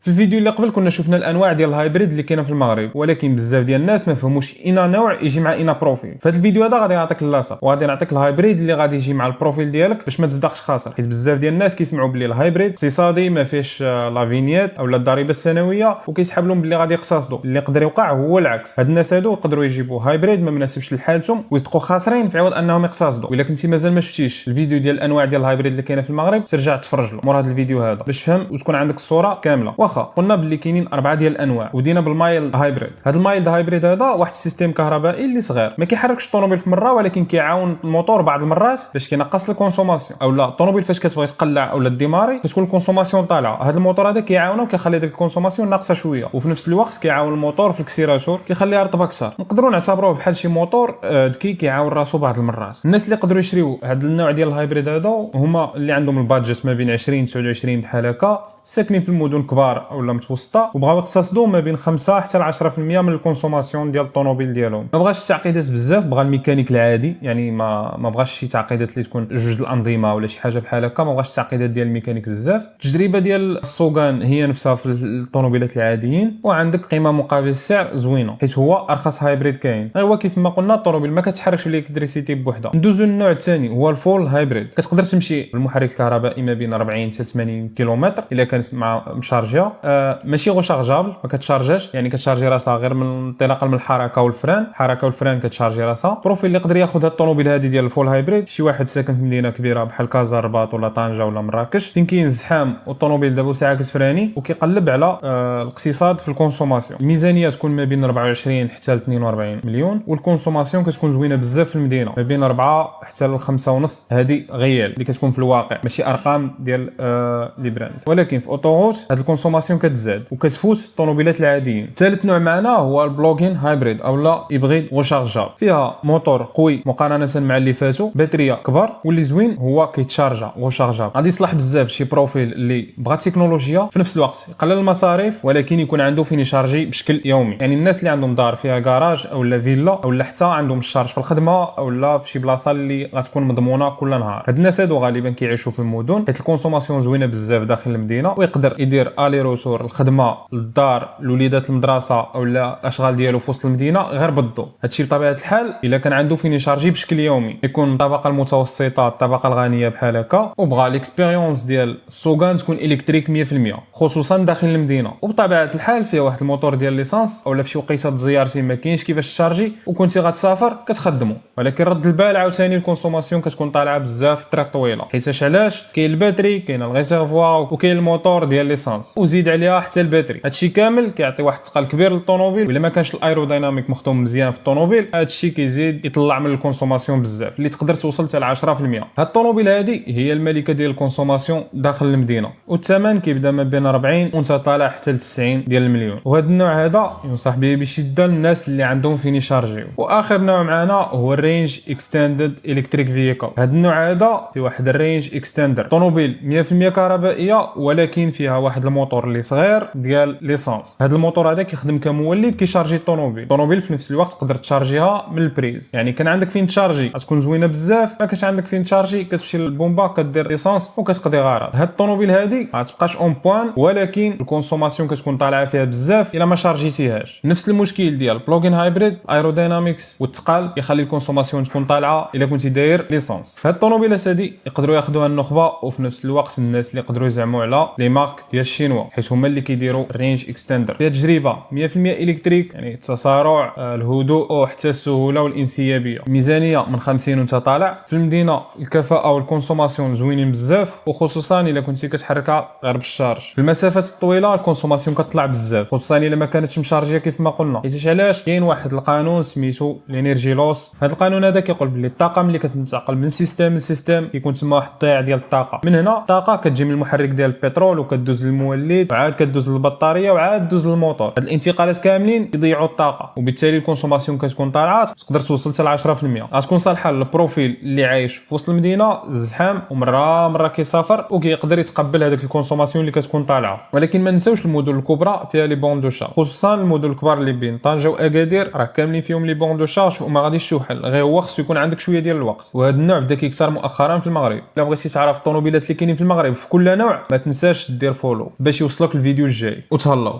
في الفيديو اللي قبل كنا شفنا الانواع ديال الهايبريد اللي كاينه في المغرب، ولكن بزاف ديال الناس ما فهموش اينا نوع يجي مع اينا بروفيل. في هذا الفيديو هذا غادي نعطيك اللاصه وغادي نعطيك الهايبريد اللي غادي يجي مع البروفيل ديالك باش ما تصدقش خاسر، حيت بزاف ديال الناس كيسمعوا بلي الهايبريد اقتصادي ما فيهش لا فينيت اولا الضريبه السنويه وكيسحب لهم بلي غادي يقتصدوا. اللي يقدر يوقع هو العكس، هاد الناس هادو يقدروا يجيبوا هايبريد ما مناسبش لحالتهم ويصدقوا خاسرين في عوض انهم يقتصدوا. الا كنتي مازال ما شفتيش الفيديو ديال الانواع ديال الهايبريد اللي كاينه في المغرب ترجع تفرج له مور هذا الفيديو هذا باش تفهم وتكون عندك الصوره كامله. واخا قلنا باللي كاينين 4 ديال الانواع ودينا بالمايل هايبريد. هذا المايل هايبريد هذا واحد السيستيم كهربائي اللي صغير ما كيحركش الطوموبيل في مره، ولكن كيعاون الموتور بعض المرات باش كينقص الكونسوماسيون اولا الطوموبيل فاش كتبغي تقلع اولا ديماري كتكون الكونسوماسيون طالعه. هذا الموتور هذا كيعاونه وكيخلي ديك الكونسوماسيون ناقصه شويه، وفي نفس الوقت كيعاون الموتور في الكسيراتور كيخليها رطبه اكثر. نقدروا نعتبروه بحال شي موتور ذكي كيعاون راسو بعض المرات. الناس اللي يقدروا يشريو هذا النوع ديال الهايبريد هذا هما اللي عندهم البادجت ما بين 20 29 بحال هكا، ساكنين في المدن كبار اولا متوسطه وبغاو يقتصدوا ما بين 5 حتى ل 10% من الكونسوماسيون ديال الطوموبيل ديالهم. ما بغاش التعقيدات بزاف، بغا الميكانيك العادي، يعني ما بغاش شي تعقيدات اللي تكون جوج الانظمه ولا شي حاجه بحال هكا، ما بغاش التعقيدات ديال الميكانيك بزاف. التجربه ديال السوغان هي نفسها في الطوموبيلات العاديين، وعندك قيمه مقابل السعر زوينه حيت هو ارخص هايبريد كاين. هو كيف ما قلنا الطوموبيل ما كتحركش بالالكتريسيتي بوحدها. ندوزو للنوع الثاني هو الفول هايبريد. كتقدر تمشي بالمحرك الكهربائي ما بين 40 حتى 80 كيلومتر الا كانت مع مشارجيه، ماشي غو شارجابل ما كتشارجاش، يعني كتشارجي راسها غير من انطلاقا من الحركه والفران كتشارجي راسها. البروفيل اللي يقدر ياخذ هاد الطوموبيل هذه ديال الفول هايبريد شي واحد ساكن في مدينه كبيره بحال كازا الرباط ولا طنجه ولا مراكش فين كاين الزحام والطوموبيل دابا ساعه فراني وكيقلب على الاقتصاد في الكونسوماسيون. الميزانيه تكون ما بين 24 حتى ل 42 مليون، والكونسوماسيون كتكون زوينه بزاف في المدينه ما بين 4 حتى ل 5.5. هذه غيال اللي كتكون في الواقع ماشي ارقام ديال لي براند، ولكن في اوتوروت هاد الكونسوماسيون كتزاد وكتفوت الطوموبيلات العاديين. ثالث نوع معنا هو البلوغين هايبريد اولا هيبريد وشارجابل. فيها موتور قوي مقارنه مع اللي فاتوا، باتريه كبر، واللي زوين هو كيتشارجا وشارجابل. غادي يصلح بزاف شي بروفيل اللي بغى تكنولوجيا في نفس الوقت يقلل المصاريف ولكن يكون عنده فين يشارجي بشكل يومي. يعني الناس اللي عندهم دار فيها كراج اولا فيلا اولا حتى عندهم الشارج في الخدمه اولا في شي بلاصه اللي غتكون مضمونه كل نهار. هاد الناس هادو غالبا كيعيشوا في المدن حيت الكونسوماسيون زوينه بزاف داخل المدينه، ويقدر يدير الي روتور الخدمه للدار لوليدات المدرسه اولا الاشغال ديالو في وسط المدينه غير بالضو. هادشي بطبيعه الحال الا كان عنده فين يشارجي بشكل يومي. يكون الطبقه المتوسطه الطبقه الغنيه بحال هكا وبغى ليكسبيريونس ديال السوغان تكون الكتريك 100% خصوصا داخل المدينه، وبطبيعه الحال فيها واحد الموتور ديال ليسانس اولا في شي وقيته زيارتي ما كاينش كيفاش تشارجي وكنتي غتسافر كتخدمو. ولكن رد البال عاوتاني الكونسوماسيون كتكون طالعه بزاف في طريق طويله، حيت علاش كاين الباتري كاين الريزيرفوار وكاين الموتور ديال ليسانس وزيد عليها حتى الباتري. هادشي كامل كيعطي واحد الثقل كبير للطوموبيل، ولا ما كانش الايروديناميك مخدوم مزيان في الطوموبيل هادشي كيزيد يطلع من الكونسوماسيون بزاف اللي تقدر توصل حتى ل 10%. هاد الطوموبيل هادي هي الملكه ديال الكونسوماسيون داخل المدينه، والثمن كيبدا ما بين 40 وانت طالع حتى ل 90 ديال المليون. وهذا النوع هذا ينصح به بشده للناس اللي عندهم فين يشارجيو. واخر نوع معنا هو الرينج اكستندد الكتريك فييكل. هذا النوع هذا في واحد الرينج اكستندر، طوموبيل 100% كهربائيه ولكن فيها واحد الموتور اللي صغير ديال ليسانس. هذا الموتور هذا كيخدم كمولد كيشارجي الطوموبيل في نفس الوقت تقدر تشارجيها من البريز. يعني كان عندك فين تشارجي غتكون زوينه بزاف، ما كانش عندك فين تشارجي كتمشي للبومبا كدير ليسانس وكتقضي غرض. هاد الطوموبيل هذه ما تبقاش اون بوين ولكن الكونسوماسيون كتكون طالعه فيها بزاف الا ما شارجيتيهاش. نفس المشكل ديال بلوغين هايبريد، ايرودينامكس والثقل يخلي الكونسوماسيون تكون طالعه الا كنتي داير ليسانس. هاد الطوموبيلات هذه يقدروا ياخذوها النخبه وفي نفس الوقت الناس اللي يقدروا يزعموا على لي مارك ديال الشينوا حيت هما اللي كيديروا الرينج اكستندر. فيها تجربه 100% الكتريك، يعني التسارع الهدوء وحتى السهوله والانسيابيه. ميزانيه من 50 وانت طالع. في المدينه الكفاءه والكونسوماسيون زوينين بزاف وخصوصا الا كنتي كتحركها غير بالشارج. في المسافات الطويله الكونسوماسيون كتطلع بزاف خصوصا الا ما كانتش مشارجيه كيف ما قلنا. حيت علاش كاين واحد القانون سميتو لينيرجي لوس. هذا القانون هذا كيقول بلي الطاقه ملي كتنتقل من سيستم لسيستم كيكون تما واحد الضياع ديال الطاقه. من هنا الطاقه كتجي من المحرك ديال البترول وكدوز للمولد وعاد كدوز للبطاريه وعاد دوز للموتور. هاد الانتقالات كاملين يضيعوا الطاقه وبالتالي الكونسوماسيون كتكون طالعه تقدر توصل حتى ل 10%. غتكون صالحه للبروفيل اللي عايش في وسط المدينه الزحام ومره كيسافر وكيقدر يتقبل هذاك الكونسوماسيون اللي كتكون طالعه. ولكن ما نساوش المدن الكبرى فيها لي بون دو شا، خصوصا المدن الكبار اللي بين طنجه واكادير راه كاملين فيهم لي بون دو شارج وما غاديش توحل، غير هو خصو يكون عندك شويه ديال الوقت. وهذا النوع بدا كيكثر مؤخرا في المغرب. الا بغيتي تعرف الطوموبيلات اللي كاينين في المغرب في كل نوع ما تنساش دير فولو باش يوصلك الفيديو الجاي وتهلاو.